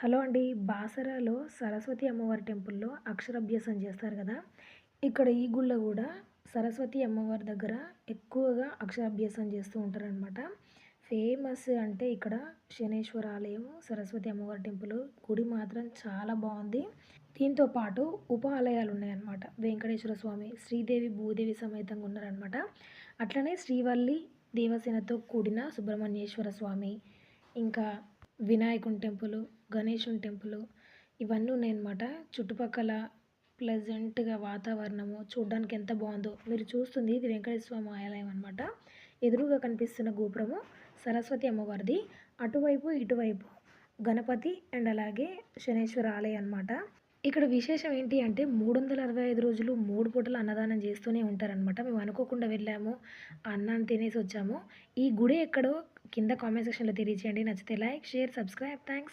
Hello అండి. బాసరాలో సరస్వతి అమ్మవారి టెంపుల్‌లో అక్షరాభ్యాసం చేస్తారు కదా! ఇక్కడ ఈ గుళ్ళో గూడా సరస్వతి అమ్మవారి దగ్గర ఎక్కువగా అక్షరాభ్యాసం చేస్తూ ఉంటారనమాట. ఫేమస్ అంటే ఇక్కడ శనేశ్వర ఆలయం, సరస్వతి అమ్మవారి టెంపుల్, గుడి మాత్రం చాలా బావుంది. దీంతో పాటు ఉప ఆలయాలున్నాయన్నమాట. వెంకటేశ్వర స్వామి, శ్రీదేవి, భూదేవి సమేతంగా ఉన్నారనమాట. అట్లనే శ్రీవల్లి దేవసేనతో కూడిన సుబ్రహ్మణ్యేశ్వర స్వామి, ఇంకా వినాయకుని టెంపులు, గణేశుని టెంపులు ఇవన్నీ ఉన్నాయన్నమాట. చుట్టుపక్కల ప్లెజెంట్‌గా వాతావరణము చూడ్డానికి ఎంత బావుందో. మీరు చూస్తుంది ఇది వెంకటేశ్వర స్వామి ఆలయం అనమాట. ఎదురుగా కనిపిస్తున్న గోపురము సరస్వతి అమ్మవారిది. అటువైపు, ఇటువైపు గణపతి అండ్ అలాగే శనేశ్వర ఆలయం అనమాట. ఇక్కడ విశేషం ఏంటి అంటే 365 రోజులు 3 పూటలు అన్నదానం చేస్తూనే ఉంటారనమాట. మేము అనుకోకుండా వెళ్ళాము. ఆ అన్నాన్ని తినేసొచ్చాము. ఈ గుడి ఎక్కడో కింద కామెంట్ సెక్షన్‌లో తెలియజేయండి. నచ్చితే లైక్, షేర్, సబ్స్క్రైబ్. థాంక్స్